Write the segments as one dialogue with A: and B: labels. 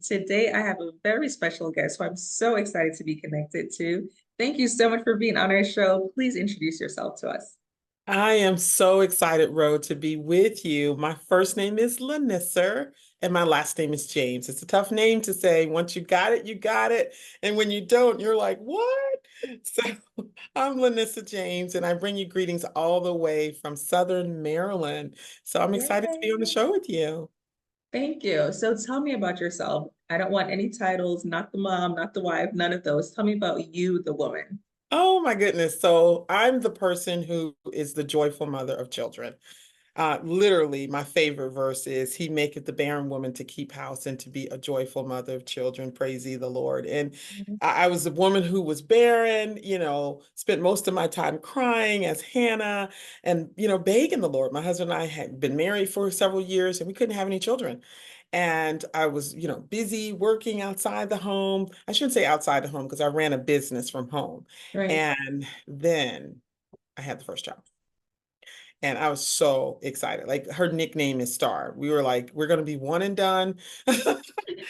A: Today I have a very special guest who I'm so excited to be connected to. Thank you so much for being on our show. Please introduce yourself to us.
B: I am so excited, Ro, to be with you. My first name is LaNissir, and my last name is James. It's a tough name to say. Once you got it, you got it. And when you don't, you're like, what? So I'm LaNissir James, and I bring you greetings all the way from Southern Maryland. So I'm excited to be on the
A: Yay.
B: show with you.
A: Thank you. So tell me about yourself. I don't want any titles, not the mom, not the wife, none of those. Tell me about you, the woman.
B: Oh my goodness. So I'm the person who is the joyful mother of children. Literally, my favorite verse is, He maketh the barren woman to keep house and to be a joyful mother of children. Praise ye the Lord. And I was a woman who was barren, spent most of my time crying as Hannah and, begging the Lord. My husband and I had been married for several years and we couldn't have any children. And I was, busy working outside the home. I shouldn't say outside the home because I ran a business from home.
A: Right.
B: And then I had the first child. And I was so excited. Like her nickname is Star. We were like, we're going to be one and done.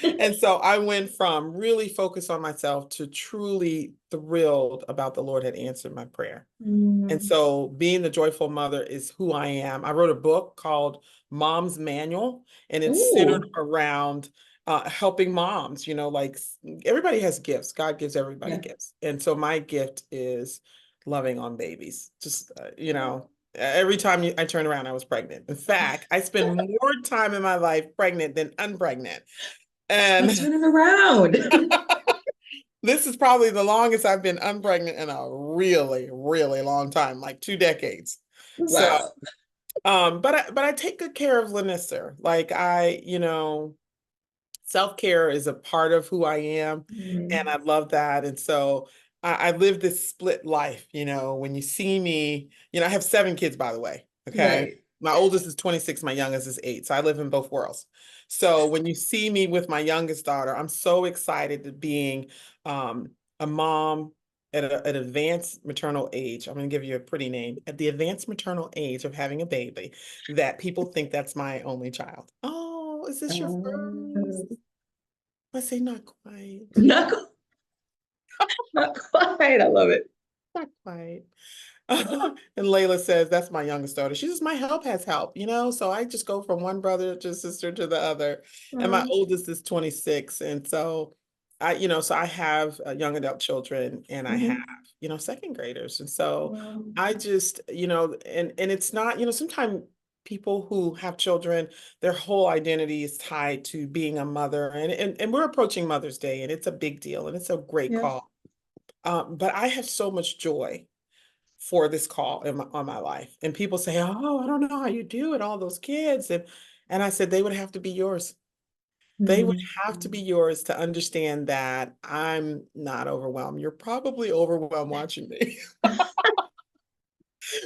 B: And so I went from really focused on myself to truly thrilled about the Lord had answered my prayer. And
A: Mm.
B: so being the joyful mother is who I am. I wrote a book called Mom's Manual, and it's centered
A: Ooh,
B: around helping moms. Like everybody has gifts. God gives everybody
A: yeah.
B: gifts. And so my gift is loving on babies. Just, every time I turn around, I was pregnant. In fact, I spend more time in my life pregnant than unpregnant. And
A: Let's turn it around.
B: this is probably the longest I've been unpregnant in a really, really long time, like 2 decades. So,
A: Wow.
B: but I take good care of LaNissir. Like self-care is a part of who I am, and
A: Mm.
B: I love that. And so I live this split life, when you see me, I have 7 kids, by the way. Okay.
A: Right.
B: My oldest is 26, my youngest is 8. So I live in both worlds. So when you see me with my youngest daughter, I'm so excited to being a mom at an advanced maternal age. I'm going to give you a pretty name. At the advanced maternal age of having a baby, that people think that's my only child. Oh, is this your first?
A: Um,
B: I say not quite.
A: not, not quite. I love it.
B: Not quite. And Layla says, that's my youngest daughter. She says, my help has help, so I just go from one brother to sister to the other. And my
A: Um,
B: oldest is 26. And so I have young adult children and I have,
A: mhm.
B: second graders. And so
A: Wow.
B: I just, and it's not, sometimes people who have children, their whole identity is tied to being a mother. And we're approaching Mother's Day and it's a big deal and it's a great
A: Yeah.
B: call. But I have so much joy for this call on my life. And people say, oh, I don't know how you do it, all those kids. And I said, they would have to be yours. They would have to be
A: Mm.
B: yours to understand that I'm not overwhelmed. You're probably overwhelmed watching me.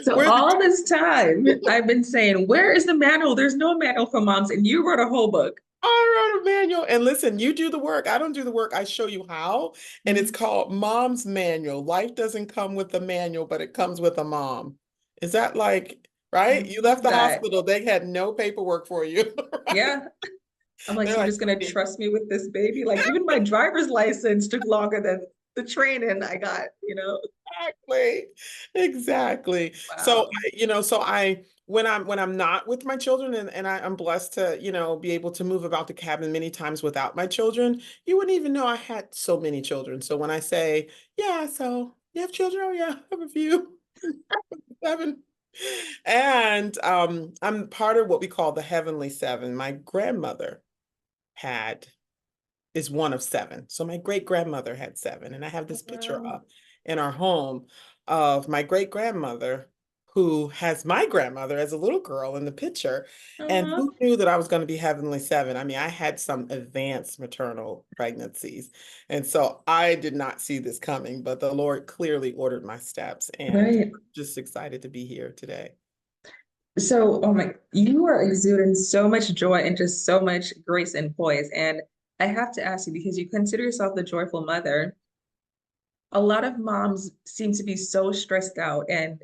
A: So
B: Where
A: all this time I've been saying, where is the manual? There's no manual for moms, and you wrote a whole book.
B: I wrote a manual. And listen, you do the work. I don't do the work. I show you how. And it's
A: Mm.
B: called Mom's Manual. Life doesn't come with a manual, but it comes with a mom. Is that like,
A: I
B: right? You left
A: love
B: the
A: that.
B: hospital, they had no paperwork for you, right?
A: Yeah. I'm like,
B: They're
A: so you're
B: like,
A: just gonna trust me with this baby? Like even my driver's license took longer than the training I got.
B: exactly, exactly. So,
A: Wow.
B: when I'm not with my children and I'm blessed to, be able to move about the cabin many times without my children, you wouldn't even know I had so many children. So when I say, yeah, so you have children? Oh yeah, I have a few. 7. And I'm part of what we call the Heavenly Seven. My grandmother had is one of 7. So my great grandmother had 7. And I have this picture
A: Wow.
B: up in our home of my great grandmother who has my grandmother as a little girl in the picture. And
A: Uh-huh.
B: who knew that I was going to be heavenly 7? I mean, I had some advanced maternal pregnancies. And so I did not see this coming, but the Lord clearly ordered my steps. And
A: Right.
B: just excited to be here today.
A: So, oh my, you are exuding so much joy and just so much grace and poise. And I have to ask you, because you consider yourself the joyful mother, a lot of moms seem to be so stressed out, and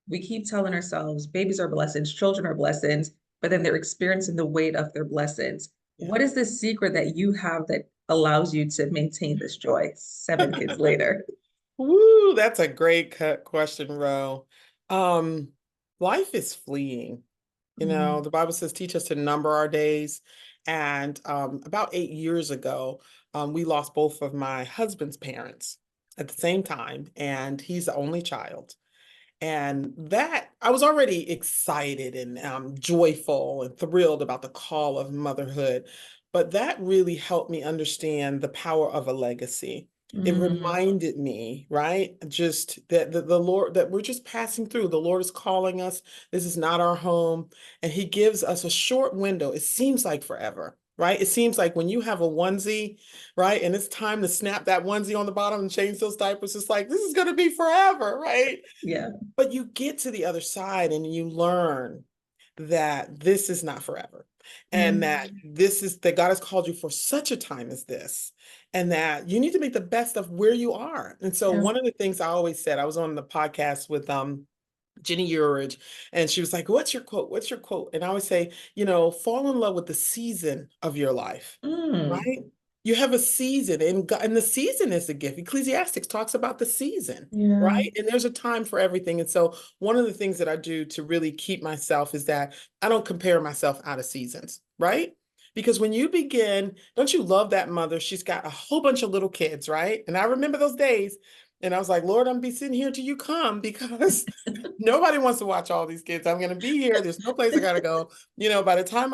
A: we keep telling ourselves babies are blessings, children are blessings, but then they're experiencing the weight of their blessings.
B: Yeah.
A: What is the secret that you have that allows you to maintain this joy 7 kids later?
B: Woo, that's a great question, Ro. Um, Life is fleeing. You know,
A: Mm,
B: the Bible says, teach us to number our days. And about 8 years ago, we lost both of my husband's parents at the same time, and he's the only child. And that I was already excited and joyful and thrilled about the call of motherhood. But that really helped me understand the power of a legacy. It
A: mm,
B: reminded me, right? Just that the Lord, that we're just passing through. The Lord is calling us. This is not our home. And He gives us a short window. It seems like forever, right? It seems like when you have a onesie, right? And it's time to snap that onesie on the bottom and change those diapers. It's like, this is going to be forever, right?
A: yeah.
B: But you get to the other side and you learn that this is not forever, and that
A: Mm,
B: this is that God has called you for such a time as this, and that you need to make the best of where you are. And so
A: yeah.
B: one of the things I always said, I was on the podcast with Jenny Urich, and she was like, "What's your quote? What's your quote?" And I always say, fall in love with the season of your life,
A: Mm,
B: right? You have a season, and and the season is a gift. Ecclesiastics talks about the season,
A: yeah.
B: right? And there's a time for everything. And so one of the things that I do to really keep myself is that I don't compare myself out of seasons, right? Because when you begin, don't you love that mother? She's got a whole bunch of little kids, right? And I remember those days. And I was like, Lord, I'm gonna be sitting here till you come, because nobody wants to watch all these kids. I'm going to be here. There's no place I got to go. By the time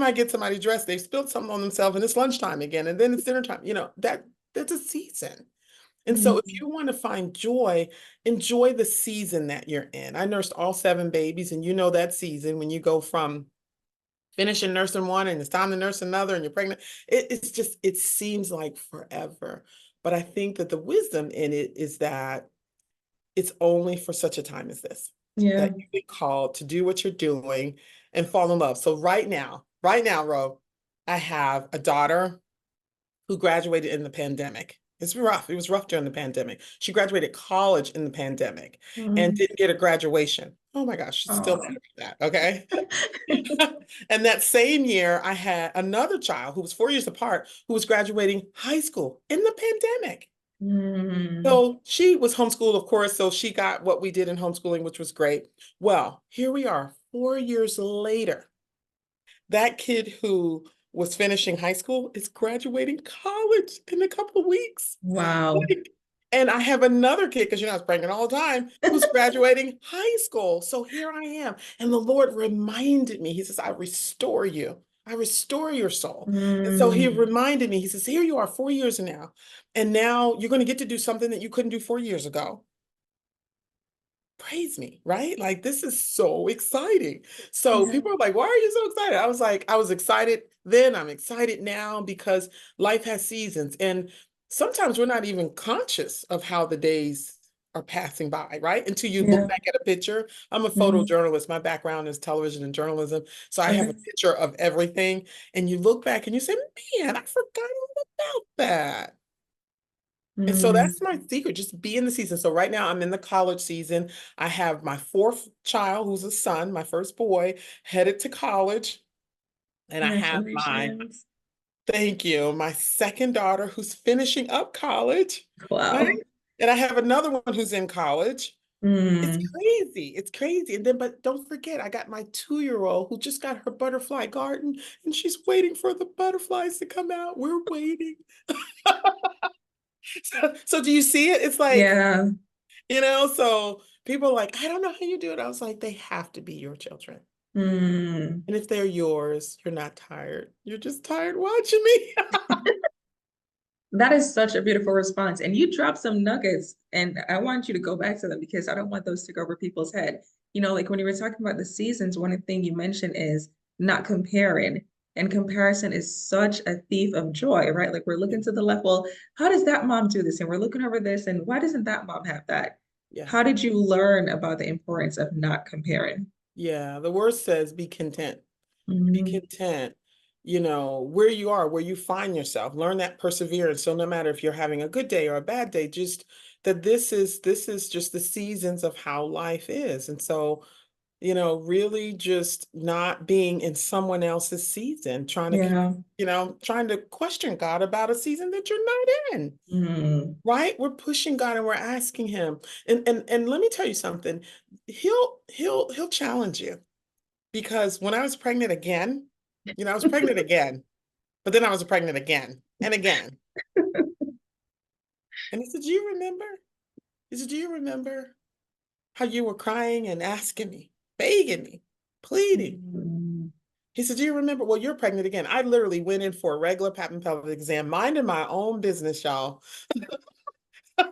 B: I get somebody dressed, they've spilled something on themselves, and it's lunchtime again, and then it's dinner time. That's a season. And so if
A: Mm,
B: you want to find joy, enjoy the season that you're in. I nursed all 7 babies, and that season when you go from finishing nursing one and it's time to nurse another and you're pregnant. It seems like forever. But I think that the wisdom in it is that it's only for such a time as this
A: yeah.
B: that you've been called to do what you're doing and fall in love. So right now, Ro, I have a daughter who graduated in the pandemic. It's rough. It was rough during the pandemic. She graduated college in the pandemic and
A: Mm,
B: didn't get a graduation. Oh my gosh, she's still
A: oh.
B: mad at that. Okay. And that same year, I had another child who was 4 years apart who was graduating high school in the pandemic.
A: Mm,
B: So she was homeschooled, of course. So she got what we did in homeschooling, which was great. Well, here we are, 4 years later. That kid who was finishing high school is graduating college in a couple of weeks.
A: wow.
B: Like, and I have another kid, because I was pregnant all the time, who's graduating high school. So here I am. And the Lord reminded me, He says, I restore you. I restore your soul. And so He
A: Mm,
B: reminded me, He says, here you are 4 years now. And now you're going to get to do something that you couldn't do 4 years ago. Praise me, right? Like, this is so exciting. So
A: yeah.
B: people are like, why are you so excited? I was like, I was excited then, I'm excited now, because life has seasons. And sometimes we're not even conscious of how the days are passing by, right? Until you look
A: Yeah.
B: back at a picture. I'm a
A: Mm,
B: photojournalist. My background is television and journalism. So I have a
A: okay.
B: picture of everything. And you look back and you say, man, I forgot all about that. And so
A: Mm,
B: that's my secret, just be in the season. So right now I'm in the college season. I have my fourth child, who's a son, my first boy, headed to college. And I have
A: congratulations.
B: thank you, my second daughter who's finishing up college, right?
A: Wow.
B: And I have another one who's in college. It's
A: Mm,
B: crazy. It's crazy. And then, but don't forget, I got my 2-year-old who just got her butterfly garden, and she's waiting for the butterflies to come out. We're waiting. So do you see it? It's like,
A: yeah.
B: So people are like, I don't know how you do it. I was like, they have to be your children.
A: Mm.
B: And if they're yours, you're not tired. You're just tired watching me.
A: That is such a beautiful response. And you dropped some nuggets, and I want you to go back to them because I don't want those to go over people's head. Like when you were talking about the seasons, one thing you mentioned is not comparing. And comparison is such a thief of joy, right? Like we're
B: Yeah.
A: looking to the left, well, how does that mom do this? And we're looking over this, and why doesn't that mom have that?
B: Yeah.
A: How did you learn about the importance of not comparing?
B: Yeah. The word says be content. Be
A: Mm,
B: content, where you are, where you find yourself. Learn that perseverance. So no matter if you're having a good day or a bad day, just that this is just the seasons of how life is. And so really just not being in someone else's season,
A: Yeah.
B: trying to question God about a season that you're not in.
A: Mm.
B: Right? We're pushing God and we're asking him. And let me tell you something. He'll challenge you. Because when I was pregnant again, I was pregnant again, but then I was pregnant again and again. And he said, "Do you remember?" He said, "Do you remember how you were crying and asking me, begging me, pleading?"
A: Mm.
B: He said, "Do you remember? Well, you're pregnant again." I literally went in for a regular pap and pelvic exam, minding my own business, y'all.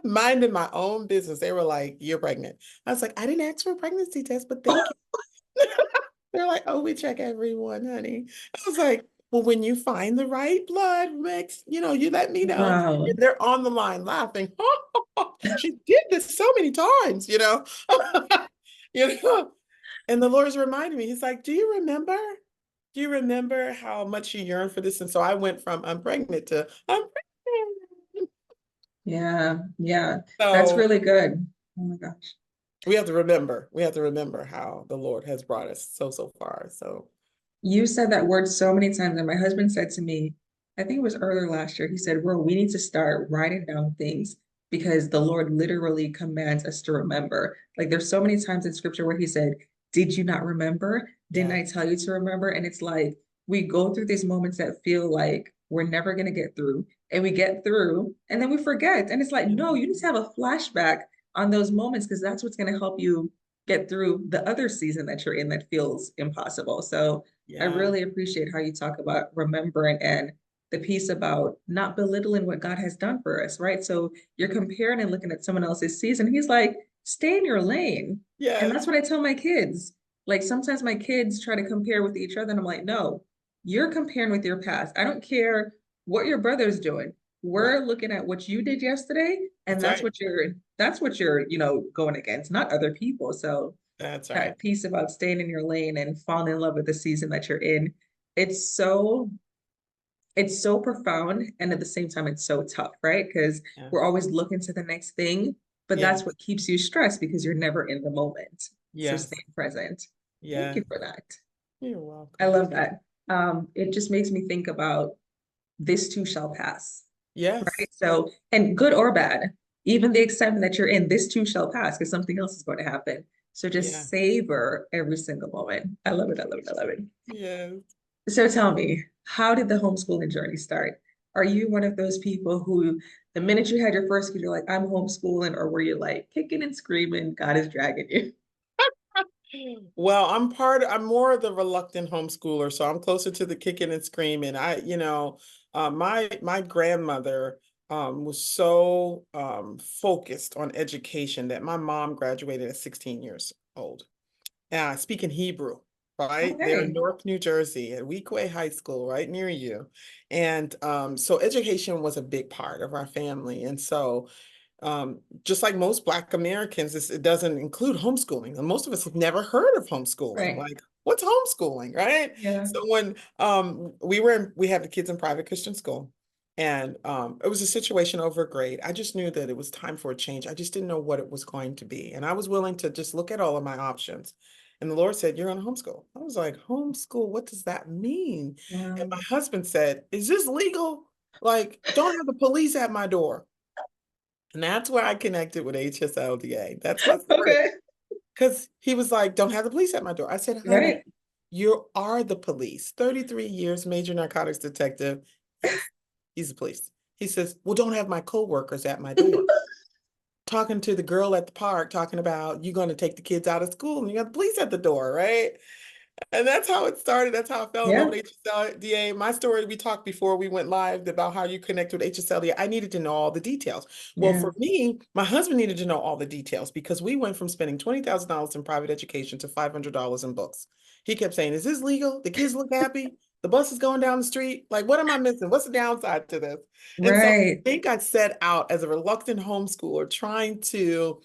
B: Minding my own business. They were like, "You're pregnant." I was like, "I didn't ask for a pregnancy test, but thank you." They're like, "Oh, we check everyone, honey." I was like, "Well, when you find the right blood mix, you let me know."
A: Wow.
B: And they're on the line laughing. She did this so many times, you know. And the Lord's reminding me, he's like, "Do you remember? Do you remember how much you yearn for this?" And so I went from I'm pregnant to I'm pregnant.
A: Yeah. Yeah. That's
B: So
A: really good. Oh my gosh.
B: we have to remember how the Lord has brought us so far. So
A: You said that word so many times, and my husband said to me, I think it was earlier last year, he said, "Bro, we need to start writing down things because the Lord literally commands us to remember." Like there's so many times in scripture where he said, "Did you not remember? Didn't
B: yeah,
A: I tell you to remember?" And it's like we go through these moments that feel like we're never going to get through, and we get through, and then we forget. And it's like,
B: yeah,
A: no, you need to have a flashback on those moments because that's what's going to help you get through the other season that you're in that feels impossible. So I
B: yeah,
A: really appreciate how you talk about remembering and the piece about not belittling what God has done for us, right? So you're comparing and looking at someone else's season. He's like, stay in your lane. And
B: yes,
A: that's what I tell my kids. Like sometimes my kids try to compare with each other, and I'm like, no, you're comparing with your past. I don't care what your brother's doing.
B: right.
A: We're looking at what you did yesterday, and
B: That's right.
A: that's what you're, going against, not other people. So
B: That's right.
A: that piece about staying in your lane and falling in love with the season that you're in. It's so it's so profound and at the same time it's so tough, right? Because we're
B: Yes.
A: always looking to the next thing, but that's
B: Yes.
A: what keeps you stressed because you're never in the moment. So
B: Yes.
A: staying present. Thank
B: Yes.
A: you for that.
B: You're
A: I
B: welcome.
A: love that. It just makes me think about this too shall pass,
B: Yes.
A: right? So, and good or bad, even the excitement that you're in, this too shall pass because something else is going to happen. So
B: Yeah.
A: just savor every single moment. I love it. I love it. I love it.
B: Yes.
A: So tell me, how did the homeschooling journey start? Are you one of those people who, the minute you had your first kid, you're like, I'm homeschooling, or were you like kicking and screaming, God is dragging you?
B: Well, I'm more of the reluctant homeschooler, so I'm closer to the kicking and screaming. My grandmother was so focused on education that my mom graduated at 16 years old. Speaking Hebrew, right? There in
A: Okay,
B: Newark, New Jersey, at Weequahic High School, right near you. And so education was a big part of our family. And so just like most Black Americans, it doesn't include homeschooling. And most of us have never heard of homeschooling.
A: right.
B: Like, what's homeschooling, right?
A: Yeah,
B: So when we had the kids in private Christian school, and it was a situation over a grade. I just knew that it was time for a change. I just didn't know what it was going to be, and I was willing to just look at all of my options. And the Lord said, "You're going to homeschool." I was like, "Homeschool? What does that mean?" And
A: wow.
B: my husband said, "Is this legal? Like, don't have the police at my door." And that's where I connected with HSLDA. That's my story.
A: Okay,
B: Because he was like, "Don't have the police at my door." I said, "Honey,
A: right.
B: you are the police. 33 years, major narcotics detective." Yes, he's the police. He says, "Well, don't have my coworkers at my door." Talking to the girl at the park, talking about you're going to take the kids out of school and you got the police at the door, right? And that's how it started. That's how I fell in love
A: Yeah,
B: with HSLDA. My story, we talked before we went live about how you connect with HSLDA. I needed to know all the details. Well,
A: yeah,
B: for me, my husband needed to know all the details because we went from spending $20,000 in private education to $500 in books. He kept saying, "Is this legal? The kids look happy. The bus is going down the street. Like, what am I missing? What's the downside to this?" And so I
A: right,
B: think I set out as a reluctant homeschooler trying to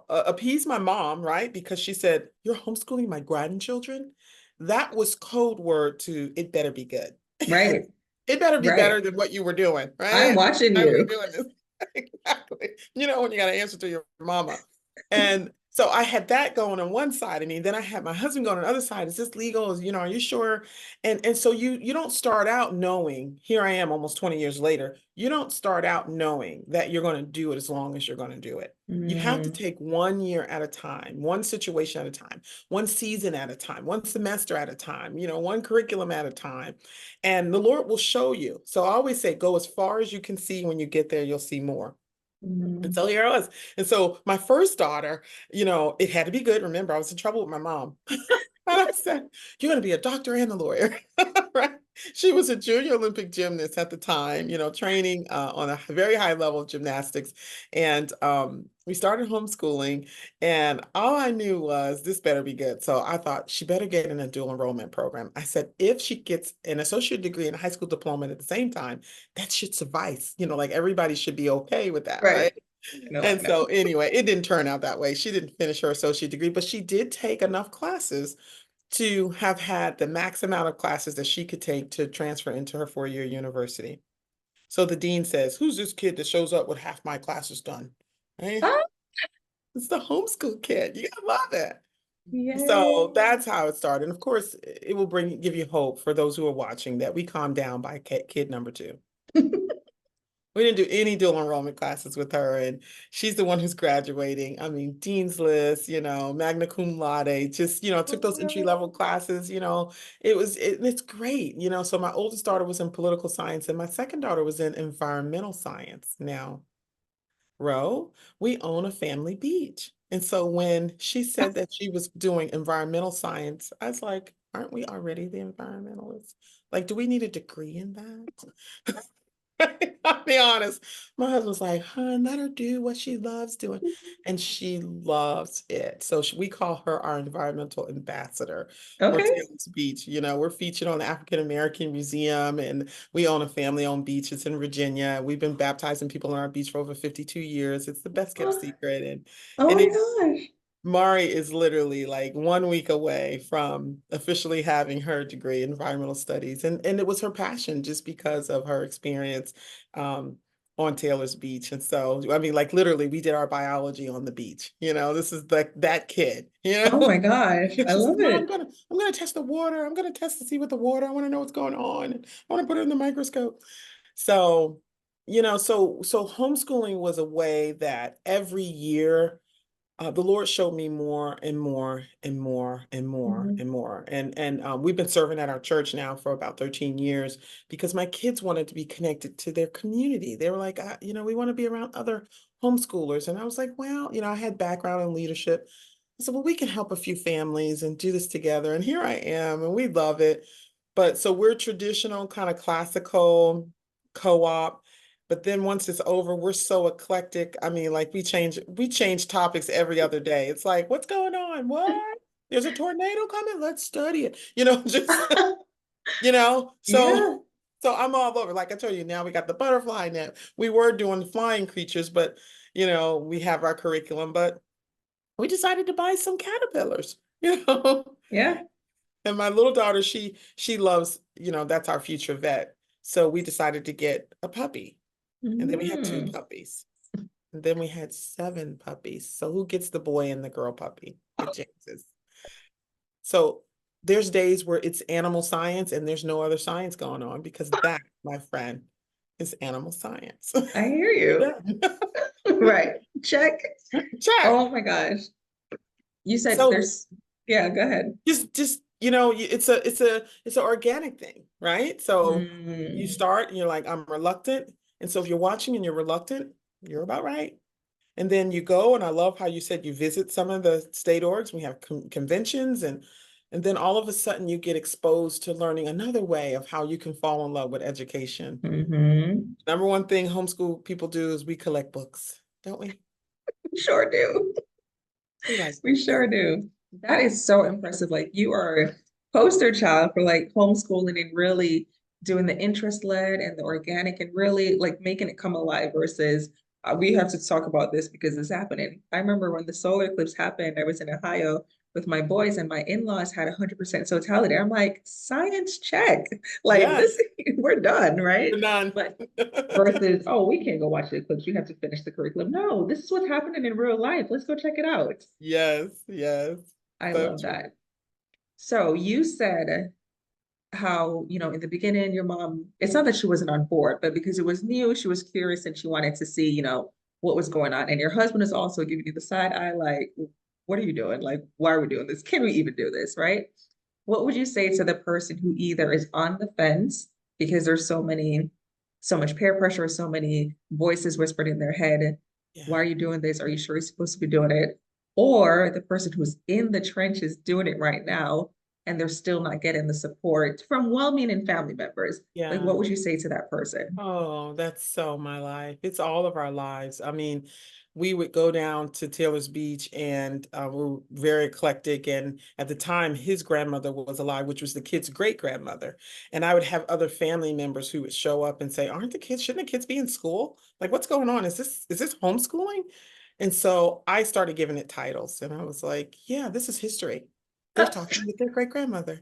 B: appease my mom, right? Because she said, "You're homeschooling my grandchildren." That was code word to it better be good.
A: right,
B: It better be
A: right.
B: better than what you were doing,
A: I'm
B: right?
A: watching
B: Why were you
A: you.
B: doing this? Exactly. When you got to answer to your mama. And So I had that going on one side of me. Then I had my husband going on the other side. Is this legal? Are you sure? And so you don't start out knowing, here I am almost 20 years later. You don't start out knowing that you're going to do it as long as you're going to do it. You have to
A: Mm,
B: take 1 year at a time, one situation at a time, one season at a time, one semester at a time, one curriculum at a time. And the Lord will show you. So I always say, go as far as you can see. When you get there, you'll see more. And
A: mm.
B: so here I was. And so my first daughter, it had to be good. Remember, I was in trouble with my mom. And I said, "You're going to be a doctor and a lawyer." Right? She was a junior Olympic gymnast at the time, training on a very high level of gymnastics. And we started homeschooling. And all I knew was this better be good. So I thought she better get in a dual enrollment program. I said, if she gets an associate degree and a high school diploma at the same time, that should suffice. Like everybody should be okay with that,
A: Right.
B: right?
A: No, I
B: And
A: know.
B: so anyway, it didn't turn out that way. She didn't finish her associate degree, but she did take enough classes to have had the max amount of classes that she could take to transfer into her 4-year university. So the dean says, "Who's this kid that shows up with half my classes done?" Right?
A: Oh,
B: It's the homeschool kid. You gotta love it. So
A: yay.
B: that's how it started. And of course, it will give you hope for those who are watching that we calmed down by kid number 2. We didn't do any dual enrollment classes with her, and she's the one who's graduating. I mean, Dean's List, magna cum laude, just, took those entry level classes, it's great, So my oldest daughter was in political science, and my second daughter was in environmental science. Now, Ro, we own a family beach. And so when she said that she was doing environmental science, I was like, aren't we already the environmentalists? Like, do we need a degree in that? I'll be honest. My husband's like, "Hun, let her do what she loves doing." And she loves it. So we call her our environmental ambassador for
A: Okay.
B: Taylor's Beach. We're featured on the African American Museum, and we own a family-owned beach. It's in Virginia. We've been baptizing people on our beach for over 52 years. It's the best kept
A: Oh,
B: secret. And
A: oh
B: and
A: my
B: it
A: gosh.
B: Mari is literally like 1 week away from officially having her degree in environmental studies. And it was her passion just because of her experience um, on Taylor's Beach. And so, I mean, like literally, we did our biology on the beach. This is like that kid,
A: Oh my gosh. I
B: She says,
A: love
B: "Mom,
A: it.
B: I'm gonna test the water. I'm gonna test to see what the water. I want to know what's going on. And I want to put it in the microscope." So, so homeschooling was a way that every year the Lord showed me more and more and more and more
A: Mhm.
B: and more. And we've been serving at our church now for about 13 years because my kids wanted to be connected to their community. They were like, we want to be around other homeschoolers. And I was like, well, I had background in leadership. I said, well, we can help a few families and do this together. And here I am, and we love it. But so we're traditional, kind of classical co-op. But then once it's over, we're so eclectic. I mean, like we change topics every other day. It's like, what's going on? What? There's a tornado coming? Let's study it. Just you know. So
A: Yeah.
B: so I'm all over. Like I told you, now we got the butterfly net. We were doing flying creatures, but we have our curriculum, but we decided to buy some caterpillars,
A: Yeah.
B: And my little daughter, she loves, that's our future vet. So we decided to get a puppy. And then we had 2
A: Mm.
B: puppies. And then we had 7 puppies. So who gets the boy and the girl puppy? The Jameses. So there's days where it's animal science and there's no other science going on because that, my friend, is animal science.
A: I hear
B: We're
A: you.
B: done.
A: Right. Check.
B: Check.
A: Oh my gosh. You said
B: So
A: there's, yeah, go ahead.
B: just it's an organic thing, right? So you
A: Mm.
B: start and you're like, I'm reluctant. And so if you're watching and you're reluctant, you're about right. And then you go, and I love how you said you visit some of the state orgs. We have conventions, and then all of a sudden you get exposed to learning another way of how you can fall in love with education.
A: Mm-hmm.
B: Number one thing homeschool people do is we collect books, don't we?
A: We sure do.
B: We like
A: We
B: books.
A: sure do. That is so impressive. Like you are a poster child for like homeschooling and really doing the interest led and the organic and really like making it come alive versus we have to talk about this because it's happening. I remember when the solar eclipse happened, I was in Ohio with my boys, and my in-laws had 100% totality. I'm like, science check. Like
B: Yes,
A: this, we're done, right?
B: we're done.
A: But versus, oh, we can't go watch the clips. You have to finish the curriculum. No, this is what's happening in real life. Let's go check it out.
B: Yes, yes.
A: I
B: So
A: love
B: true.
A: that. So you said how, in the beginning, your mom, it's not that she wasn't on board, but because it was new, she was curious and she wanted to see, what was going on. And your husband is also giving you the side eye, like, what are you doing? Like, why are we doing this? Can we even do this? Right? What would you say to the person who either is on the fence because there's so much peer pressure, so many voices whispered in their head, why
B: Yeah.
A: are you doing this? Are you sure you're supposed to be doing it? Or the person who's in the trenches doing it right now and they're still not getting the support from well-meaning family members. Like,
B: Yeah.
A: what would you say to that person?
B: Oh, that's so my life. It's all of our lives. I mean, we would go down to Taylor's Beach and we're very eclectic. And at the time, his grandmother was alive, which was the kid's great grandmother. And I would have other family members who would show up and say, shouldn't the kids be in school? Like, what's going on? Is this homeschooling? And so I started giving it titles and I was like, yeah, this is history. They're talking with their great grandmother.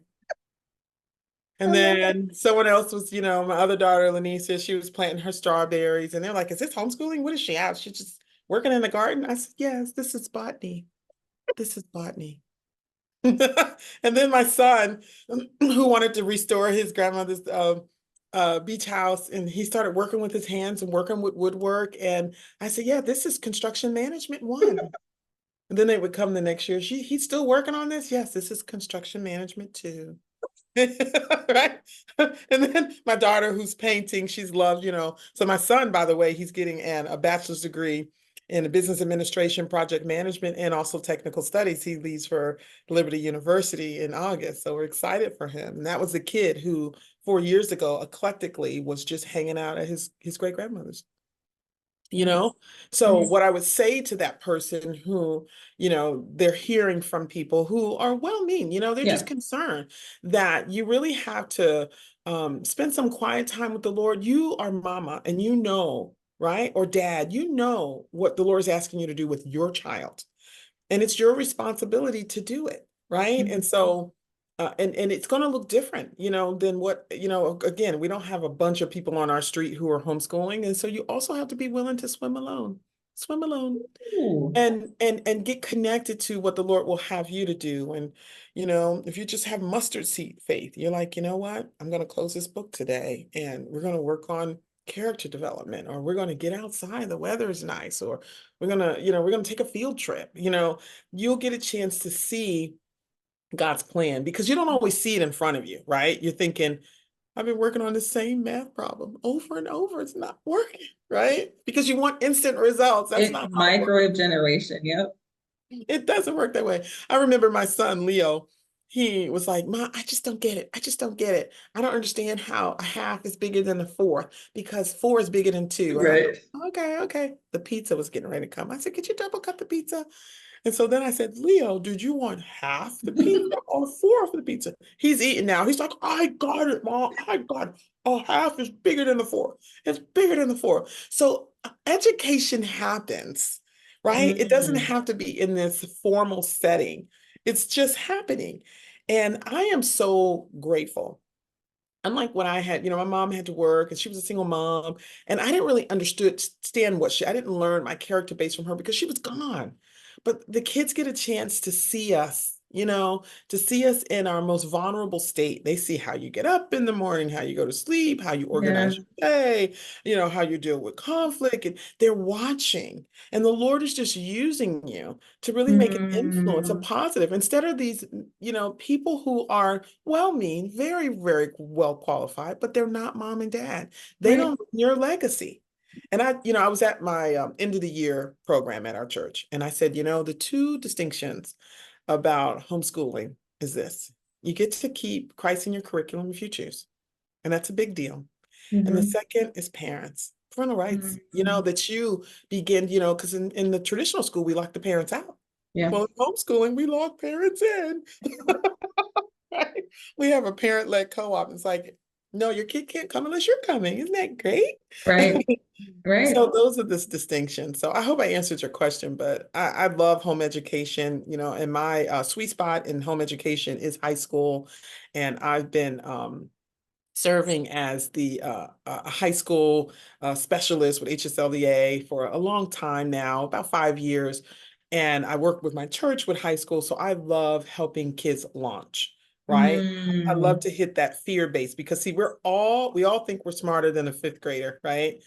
A: I
B: And
A: love it.
B: then someone else was, my other daughter, LaNissir, she was planting her strawberries. And they're like, is this homeschooling? What is she out? She's just working in the garden. I said, yes, this is botany. This is botany. And then my son, who wanted to restore his grandmother's beach house, and he started working with his hands and working with woodwork. And I said, yeah, this is construction management one. And then they would come the next year. He's still working on this? Yes, this is construction management too. Right. And then my daughter who's painting, she's loved, So my son, by the way, he's getting a bachelor's degree in business administration, project management, and also technical studies. He leaves for Liberty University in August. So we're excited for him. And that was a kid who 4 years ago, eclectically, was just hanging out at his great grandmother's.
A: Yes.
B: So
A: Yes.
B: what I would say to that person who, they're hearing from people who are well-meaning, they're just
A: Yeah.
B: concerned that you really have to spend some quiet time with the Lord. You are mama and right? Or dad, what the Lord is asking you to do with your child. And it's your responsibility to do it, right? And
A: Mhm.
B: so and it's going to look different, than what, again, we don't have a bunch of people on our street who are homeschooling. And so you also have to be willing to swim alone
A: Ooh.
B: and get connected to what the Lord will have you to do. And, if you just have mustard seed faith, you're like, you know what, I'm going to close this book today and we're going to work on character development, or we're going to get outside, the weather is nice, or we're going to take a field trip. You'll get a chance to see God's plan because you don't always see it in front of you, right? You're thinking, I've been working on the same math problem over and over. It's not working, right? Because you want instant results. That's
A: It's
B: not how it works.
A: microwave generation. Yep.
B: It doesn't work that way. I remember my son, Leo, he was like, Ma, I just don't get it. I just don't get it. I don't understand how a half is bigger than a fourth because four is bigger than two. And I go,
A: Right.
B: okay, okay. The pizza was getting ready to come. I said, could you double cut the pizza? And so then I said, Leo, did you want half the pizza or fourth of the pizza? He's eating now. He's like, I got it, Mom. I got it. A half is bigger than the fourth. It's bigger than the fourth. So education happens, right? It doesn't
A: Mm.
B: have to be in this formal setting. It's just happening. And I am so grateful. Unlike when I had, my mom had to work and she was a single mom, and I didn't really understand I didn't learn my character base from her because she was gone. But the kids get a chance to see us, to see us in our most vulnerable state. They see how you get up in the morning, how you go to sleep, how you
A: Yeah.
B: organize your day, how you deal with conflict, and they're watching. And the Lord is just using you to really make an influence, a
A: Mm.
B: positive, instead of these, people who are well-meaning, very, very well qualified, but they're not mom and dad. They
A: Right.
B: don't know your legacy. And I was at my end of the year program at our church, and I said, the two distinctions about homeschooling is this: you get to keep Christ in your curriculum if you choose, and that's a big deal. And the
A: Mhm.
B: second is parents, parental rights.
A: Mhm.
B: That you begin, because in the traditional school we lock the parents out.
A: Yeah.
B: Well, in homeschooling we lock parents in. Right? We have a parent-led co-op. It's like, No, your kid can't come unless you're coming. Isn't that great?
A: Right, right.
B: So those are this distinction. So I hope I answered your question, but I love home education, and my sweet spot in home education is high school. And I've been serving as the high school specialist with HSLDA for a long time now, about 5 years. And I work with my church with high school. So I love helping kids launch, right? I love
A: Mm.
B: to hit that fear base because see, we all think we're smarter than a fifth grader, right?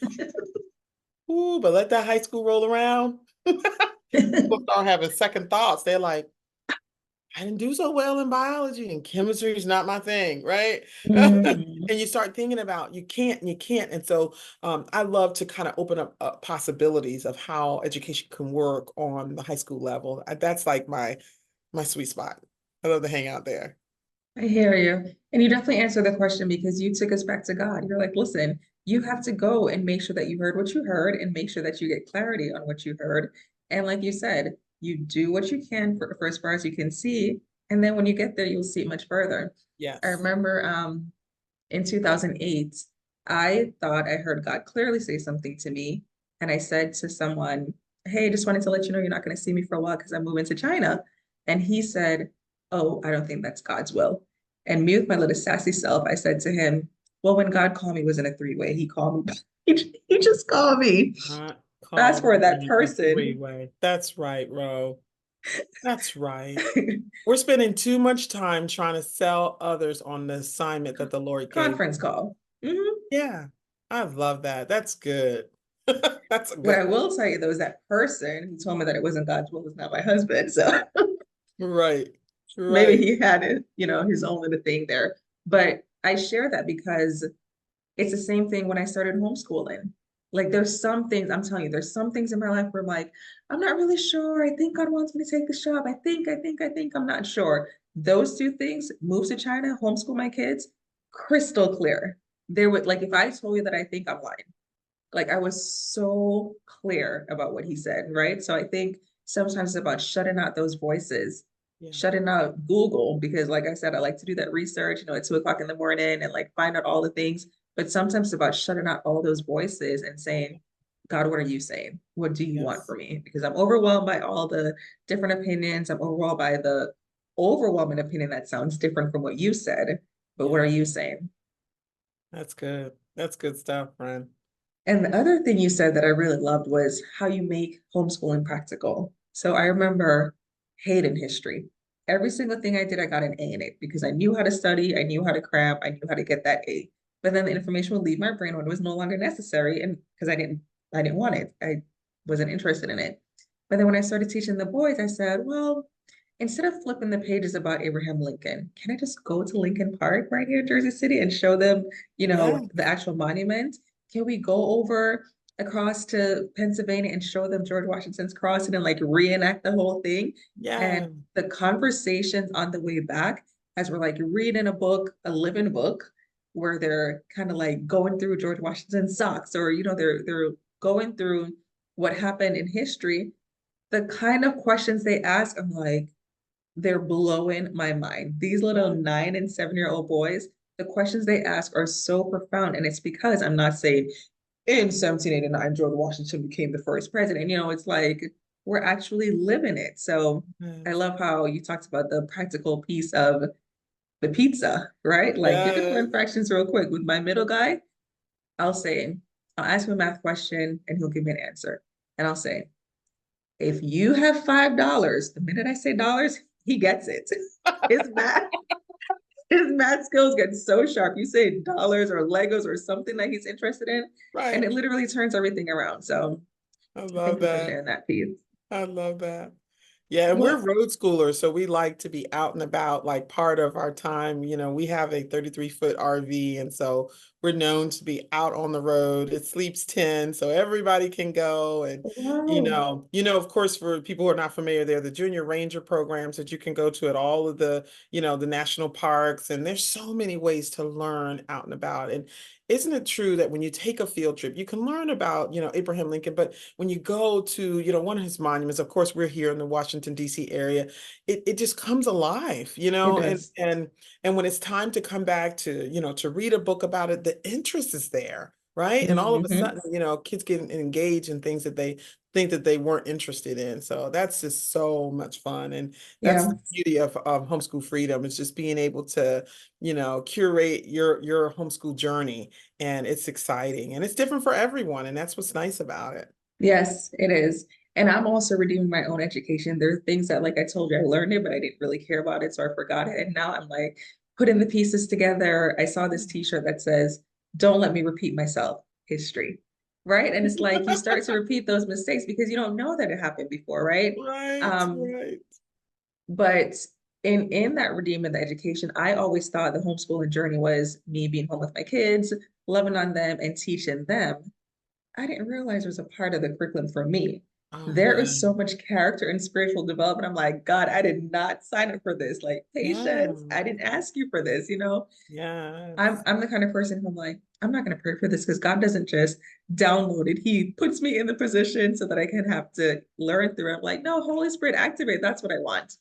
B: Ooh, but let that high school roll around. People start having second thoughts. They're like, I didn't do so well in biology and chemistry is not my thing, right?
A: Mm.
B: And you start thinking about you can't and you can't. And so I love to kind of open up possibilities of how education can work on the high school level. That's like my sweet spot. I love to hang out there.
A: I hear you. And you definitely answered the question because you took us back to God. You're like, listen, you have to go and make sure that you heard what you heard and make sure that you get clarity on what you heard. And like you said, you do what you can for as far as you can see. And then when you get there, you'll see much further. I
B: Yes.
A: remember in 2008, I thought I heard God clearly say something to me. And I said to someone, hey, just wanted to let you know you're not going to see me for a while because I'm moving to China. And he said, oh, I don't think that's God's will. And me with my little sassy self, I said to him, well, when God called me, it was in a three-way. He called me, he just called me.
B: Not
A: Fast
B: call
A: forward that
B: me a
A: person.
B: three-way. That's right, Ro. That's right. We're spending too much time trying to sell others on the assignment that the Lord gave.
A: Conference call. Mhm.
B: Yeah, I love that. That's good. That's a
A: What
B: good
A: I will tell you though is that person who told me that it wasn't God's will was not my husband. So
B: one. Right.
A: maybe
B: Right.
A: he had it, his own little thing there. But I share that because it's the same thing when I started homeschooling. Like there's some things, I'm telling you, there's some things in my life where I'm like, I'm not really sure. I think God wants me to take this job. I think, I'm not sure. Those two things, move to China, homeschool my kids, crystal clear. There would like if I told you that I think I'm lying. Like I was so clear about what he said, right? So I think sometimes it's about shutting out those voices,
B: Yeah.
A: shutting out Google, because like I said, I like to do that research, at 2 o'clock in the morning and like find out all the things. But sometimes it's about shutting out all those voices and saying, God, what are you saying? What do you want
B: Yes.
A: from me? Because I'm overwhelmed by all the different opinions. I'm overwhelmed by the overwhelming opinion that sounds different from what you said. But what are
B: Yeah.
A: you saying?
B: That's good. That's good stuff, friend.
A: And the other thing you said that I really loved was how you make homeschooling practical. So I remember hating history. Every single thing I did, I got an A in it because I knew how to study, I knew how to cram, I knew how to get that A. But then the information would leave my brain when it was no longer necessary, and because I didn't want it. I wasn't interested in it. But then when I started teaching the boys, I said, well, instead of flipping the pages about Abraham Lincoln, can I just go to Lincoln Park right here in Jersey City and show them,
B: Yeah.
A: the actual monument? Can we go over across to Pennsylvania and show them George Washington's crossing and like reenact the whole thing? And
B: Yeah.
A: the conversations on the way back, as we're like reading a book, a living book, where they're kind of like going through George Washington's socks, or they're going through what happened in history. The kind of questions they ask, I'm like, they're blowing my mind. These little
B: Yeah.
A: 9 and 7-year-old boys, the questions they ask are so profound. And it's because I'm not saying in 1789, George Washington became the first president. It's like we're actually living it. So I
B: Yes.
A: love how you talked about the practical piece of the pizza, right? Like you can
B: Yes.
A: learn fractions real quick. With my middle guy, I'll say, I'll ask him a math question and he'll give me an answer. And I'll say, if you have $5, the minute I say dollars, he gets it. His math, his math skills get so sharp. You say dollars or Legos or something that he's interested in, and
B: Right.
A: it literally turns everything around. So
B: I love
A: thank you for
B: that.
A: sharing that piece.
B: I love that. Yeah, and we're
A: Well,
B: road schoolers, so we like to be out and about like part of our time. We have a 33-foot RV, and so we're known to be out on the road. It sleeps 10, so everybody can go. And
A: Wow.
B: of course, for people who are not familiar, there are the junior ranger programs that you can go to at all of the, the national parks. And there's so many ways to learn out and about. And isn't it true that when you take a field trip, you can learn about, Abraham Lincoln, but when you go to, one of his monuments, of course, we're here in the Washington, D.C. area, it just comes alive,
A: It
B: and
A: does.
B: and when it's time to come back to, to read a book about it, the interest is there, right? And all of a
A: Hmm.
B: sudden, kids get engaged in things that they think that they weren't interested in. So that's just so much fun. And that's
A: Yeah.
B: the beauty of homeschool freedom. It's just being able to, curate your homeschool journey. And it's exciting and it's different for everyone. And that's what's nice about it.
A: Yes, it is. And I'm also redeeming my own education. There are things that, like I told you, I learned it, but I didn't really care about it, so I forgot it. And now I'm like putting the pieces together. I saw this t-shirt that says, "Don't let me repeat myself, history." Right? And it's like you start to repeat those mistakes because you don't know that it happened before, right?
B: Right,
A: Um,
B: right.
A: but in that redeeming the education, I always thought the homeschooling journey was me being home with my kids, loving on them, and teaching them. I didn't realize it was a part of the curriculum for me.
B: Oh,
A: There
B: yeah.
A: is so much character and spiritual development. I'm like, God, I did not sign up for this. Like
B: Yeah.
A: patience, I didn't ask you for this, you know? I'm
B: Yes.
A: I'm the kind of person who I'm like, I'm not gonna pray for this because God doesn't just download it. He puts me in the position so that I can have to learn through it. I'm like, no, Holy Spirit, activate. That's what I want.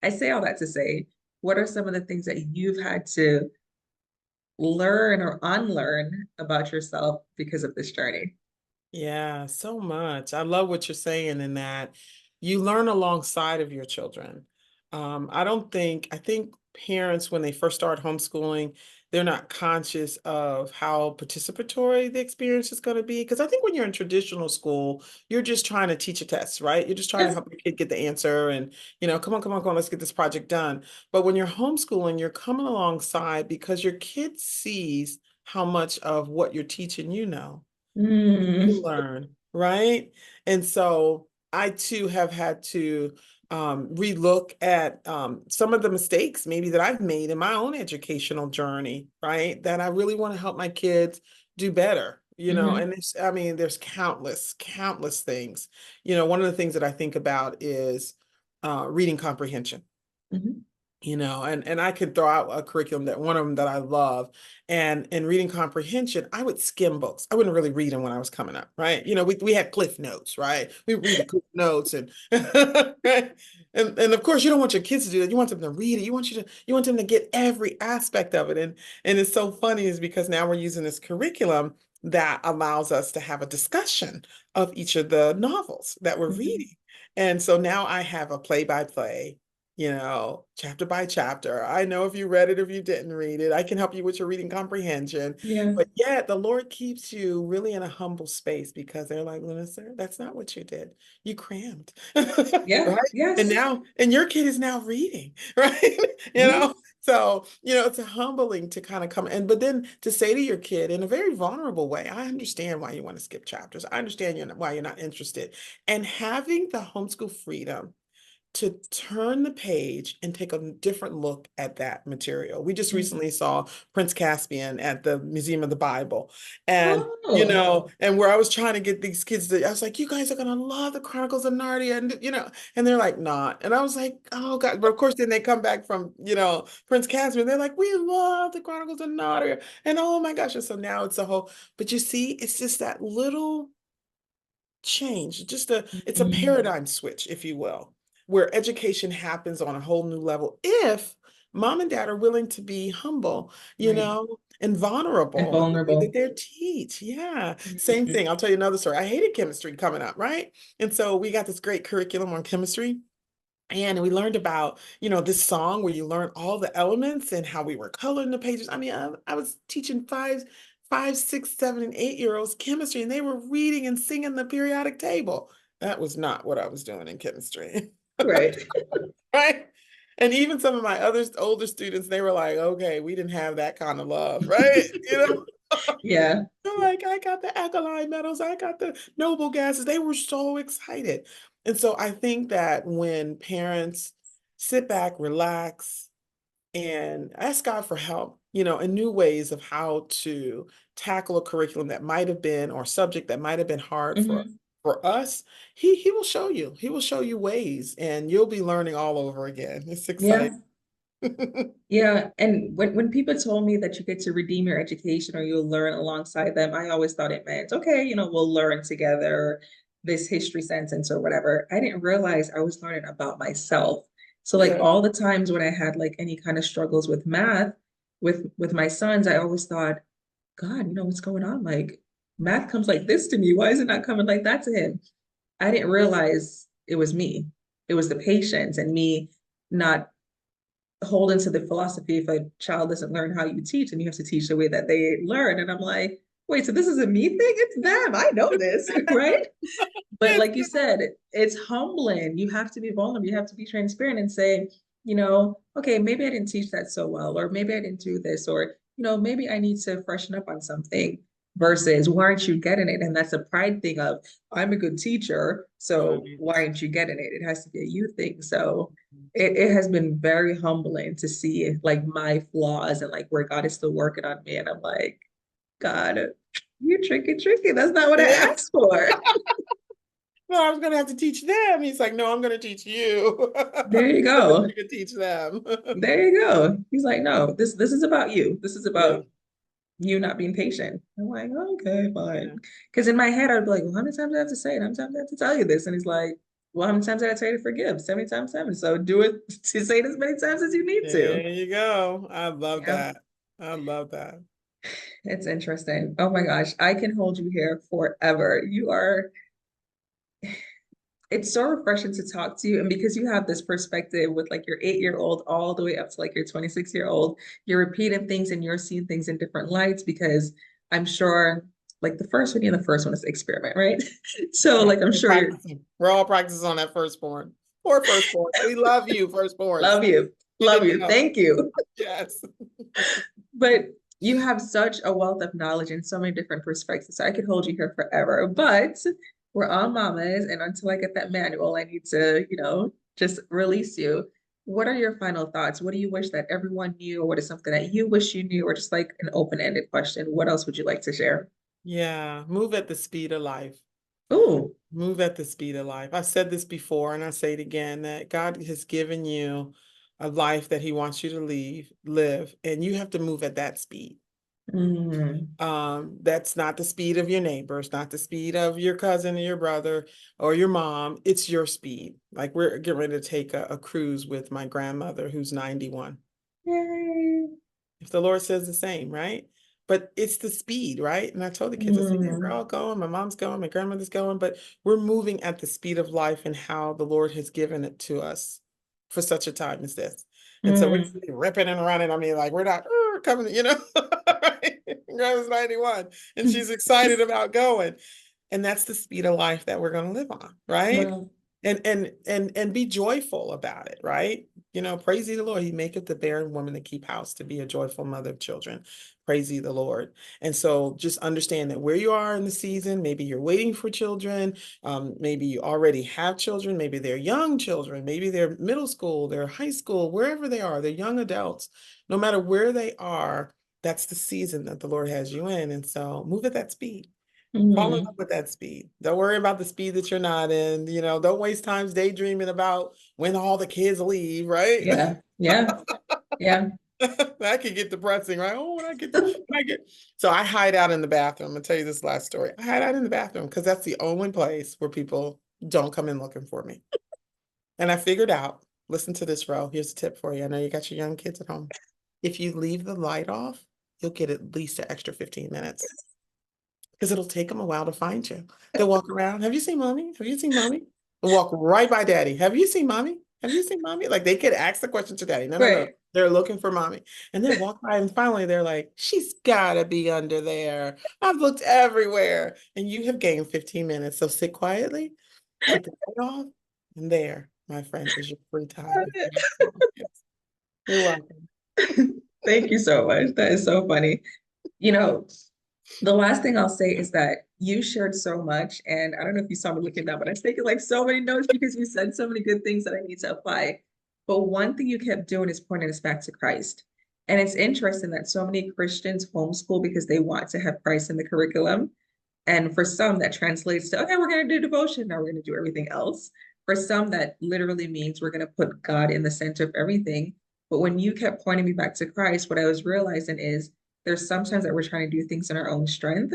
A: I say all that to say, what are some of the things that you've had to learn or unlearn about yourself because of this journey?
B: Yeah, so much. I love what you're saying in that you learn alongside of your children. I think parents, when they first start homeschooling, they're not conscious of how participatory the experience is going to be. Because I think when you're in traditional school, you're just trying to teach a test, right? You're just trying to
A: Yes.
B: help your kid get the answer and, come on, come on, come on, let's get this project done. But when you're homeschooling, you're coming alongside because your kid sees how much of what you're teaching you
A: Mm,
B: learn, right? And so I too have had to relook at some of the mistakes maybe that I've made in my own educational journey, right? That I really want to help my kids do better,
A: hmm
B: and I mean, there's countless things. One of the things that I think about is reading comprehension,
A: hmm
B: and I could throw out a curriculum that one of them that I love. And in reading comprehension, I would skim books. I wouldn't really read them when I was coming up, right? We had Cliff Notes, right? We read the Cliff Notes and right? And of course you don't want your kids to do that. You want them to read it. You want them to get every aspect of it. And it's so funny is because now we're using this curriculum that allows us to have a discussion of each of the novels that we're
A: hmm
B: reading. And so now I have a play by play, chapter by chapter. I know if you read it, if you didn't read it, I can help you with your reading comprehension.
A: Yeah.
B: But yet the Lord keeps you really in a humble space because they're like, "LaNissir, that's not what you did. You crammed."
A: Yeah.
B: Right?
A: Yes.
B: And your kid is now reading, right? You know,
A: Yes.
B: so, it's a humbling to kind of come and but then to say to your kid in a very vulnerable way, I understand why you want to skip chapters. I understand why you're not interested. And having the homeschool freedom to turn the page and take a different look at that material. We just
A: Mhm.
B: recently saw Prince Caspian at the Museum of the Bible. And,
A: Oh,
B: and where I was trying to get these kids to, I was like, you guys are gonna love the Chronicles of Narnia. And, and they're like, not. And I was like, oh God. But of course, then they come back from, Prince Caspian. They're like, we love the Chronicles of Narnia. And oh my gosh. And so now it's a whole, but you see, it's just that little change, it's a
A: mm,
B: paradigm switch, if you will, where education happens on a whole new level if mom and dad are willing to be humble,
A: right.
B: and
A: And
B: vulnerable in the way that
A: vulnerable.
B: they teach. Yeah. Same
A: Mhm.
B: thing. I'll tell you another story. I hated chemistry coming up, right? And so we got this great curriculum on chemistry. And we learned about, this song where you learn all the elements and how we were coloring the pages. I mean, I was teaching five, six, 7, and 8-year-olds chemistry, and they were reading and singing the periodic table. That was not what I was doing in chemistry,
A: Right.
B: right? And even some of my other older students, they were like, "Okay, we didn't have that kind of love, right?"
A: Yeah.
B: I'm like, I got the alkaline metals, I got the noble gases. They were so excited. And so I think that when parents sit back, relax, and ask God for help, and new ways of how to tackle a curriculum that might have been, or subject that might have been hard
A: Mhm.
B: for us, he will show you. He will show you ways, and you'll be learning all over again. It's exciting.
A: Yeah. Yeah, and when people told me that you get to redeem your education or you'll learn alongside them, I always thought it meant, okay, we'll learn together this history sentence or whatever. I didn't realize I was learning about myself. So like
B: Yeah.
A: all the times when I had like any kind of struggles with math with my sons, I always thought, God, what's going on? Like math comes like this to me. Why is it not coming like that to him? I didn't realize it was me. It was the patience and me not holding to the philosophy if a child doesn't learn how you teach and you have to teach the way that they learn. And I'm like, wait, so this is a me thing? It's them. I know this, right? But
B: It's
A: like you said, it's humbling. You have to be vulnerable. You have to be transparent and say, okay, maybe I didn't teach that so well, or maybe I didn't do this, or, maybe I need to freshen up on something versus why aren't you getting it? And that's a pride thing of, I'm a good teacher, so
B: right.
A: why aren't you getting it? It has to be a you thing. So it has been very humbling to see like my flaws and like where God is still working on me. And I'm like, God, you're tricky, tricky. That's not what I
B: Yes.
A: asked for.
B: No, I was gonna have to teach them. He's like, no, I'm gonna teach you.
A: There you
B: So that
A: go.
B: you can teach them.
A: There you go. He's like, no, this is about you. This is
B: Yeah.
A: about you not being patient. I'm like, okay, fine.
B: Yeah.
A: Because in my head, I'd be like, well, how many times do I have to say it? How many times do I have to tell you this? And he's like, well, how many times did I tell you to forgive? 70 times seven. So do it to say it as many times as you need to.
B: There you go. I love
A: Yeah,
B: that. I love that.
A: it's interesting. Oh my gosh, I can hold you here forever. It's so refreshing to talk to you. And because you have this perspective with like your 8-year old all the way up to like your 26-year-old, you're repeating things and you're seeing things in different lights because I'm sure like the first one is the experiment, right? So
B: Yeah,
A: like I'm
B: we're
A: sure you're
B: practicing. We're all practicing on that firstborn. Poor firstborn. We love you, firstborns.
A: love you.
B: You
A: Love
B: didn't
A: you.
B: know.
A: Thank you.
B: Yes.
A: But you have such a wealth of knowledge and so many different perspectives. So I could hold you here forever. But we're all mamas, and until I get that manual, I need to, just release you. What are your final thoughts? What do you wish that everyone knew, or what is something that you wish you knew, or just like an open-ended question? What else would you like to share?
B: Yeah. Move at the speed of life.
A: Oh,
B: Move at the speed of life. I've said this before and I say it again, that God has given you a life that he wants you to live, and you have to move at that speed.
A: mm,
B: That's not the speed of your neighbors, not the speed of your cousin or your brother or your mom. It's your speed. Like we're getting ready to take a cruise with my grandmother who's 91.
A: yay.
B: If the Lord says the same, right? But it's the speed, right? And I told the kids, I said, yeah, we're
A: Mm,
B: all going. My mom's going, my grandmother's going, but we're moving at the speed of life and how the Lord has given it to us for such a time as this. And so we're just
A: mm,
B: ripping and running. I mean, like we're not coming. Right? Grandma's 91 and she's excited about going. And that's the speed of life that we're going to live on, right?
A: well,
B: And be joyful about it, right? Praise ye the Lord. He maketh the barren woman to keep house, to be a joyful mother of children. Praise ye the Lord. And so just understand that where you are in the season, maybe you're waiting for children, maybe you already have children, maybe they're young children, maybe they're middle school, they're high school, wherever they are, they're young adults. No matter where they are, that's the season that the Lord has you in. And so move at that speed. Fall in love
A: mm,
B: with that speed. Don't worry about the speed that you're not in. Don't waste time daydreaming about when all the kids leave, right?
A: yeah, yeah, yeah.
B: That could get depressing, right? Oh, when I get. So I hide out in the bathroom. I'm gonna tell you this last story. I hide out in the bathroom because that's the only place where people don't come in looking for me. And I figured out, listen to this, Ro. Here's a tip for you. I know you got your young kids at home. If you leave the light off, you'll get at least an extra 15 minutes because it'll take them a while to find you. They'll walk around. Have you seen mommy? Have you seen mommy? They'll walk right by daddy. Have you seen mommy? Have you seen mommy? Like they could ask the question to daddy. No, no, no.
A: Right.
B: They're looking for mommy. And then walk by and finally they're like, she's gotta be under there. I've looked everywhere. And you have gained 15 minutes. So sit quietly, keep the light off, and there, my friend, is your free time. You're welcome.
A: Thank you so much. That is so funny. You know, the last thing I'll say is that you shared so much, and I don't know if you saw me looking down, but I was taking like so many notes because you said so many good things that I need to apply. But one thing you kept doing is pointing us back to Christ. And it's interesting that so many Christians homeschool because they want to have Christ in the curriculum. And for some, that translates to, okay, we're going to do devotion. Now we're going to do everything else. For some, that literally means we're going to put God in the center of everything. But when you kept pointing me back to Christ, what I was realizing is there's sometimes that we're trying to do things in our own strength.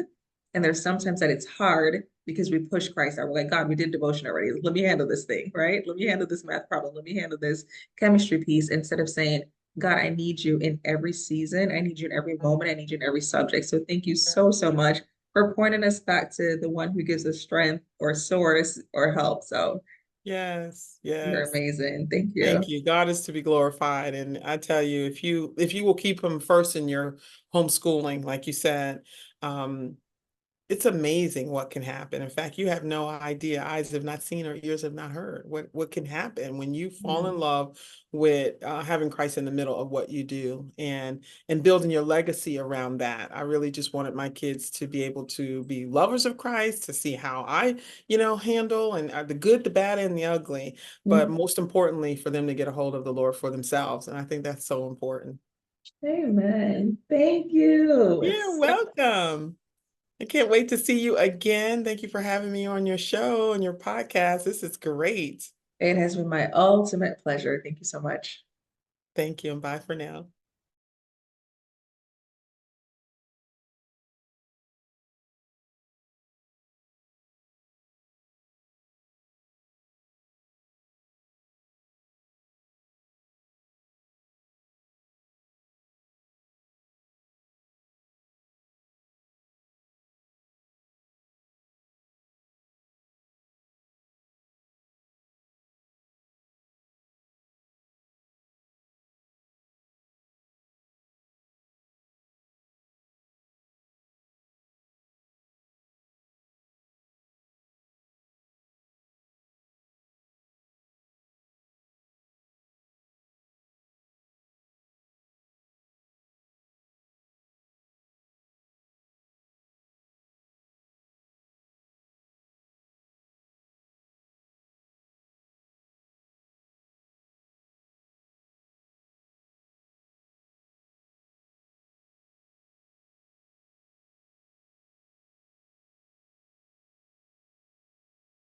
A: And there's sometimes that it's hard because we push Christ out. We're like, God, we did devotion already. Let me handle this thing, right? Let me handle this math problem. Let me handle this chemistry piece instead of saying, God, I need you in every season. I need you in every moment. I need you in every subject. So thank you so, so much for pointing us back to the one who gives us strength or source or help. So
B: Yes,
A: you're
B: yes.
A: amazing. Thank
B: Thank
A: you.
B: you. God is to be glorified. And I tell you, if you will keep him first in your homeschooling, like you said, um, it's amazing what can happen. In fact, you have no idea. Eyes have not seen or ears have not heard what can happen when you fall in
A: Mm.
B: love with having Christ in the middle of what you do and building your legacy around that. I really just wanted my kids to be able to be lovers of Christ, to see how I, handle and the good, the bad, and the ugly. But
A: Mm.
B: most importantly, for them to get a hold of the Lord for themselves. And I think that's so important.
A: Amen. Thank you.
B: You're
A: It's so,
B: welcome. I can't wait to see you again. Thank you for having me on your show and your podcast. This is great.
A: it has been my ultimate pleasure. Thank you so much.
B: Thank you, and bye for now.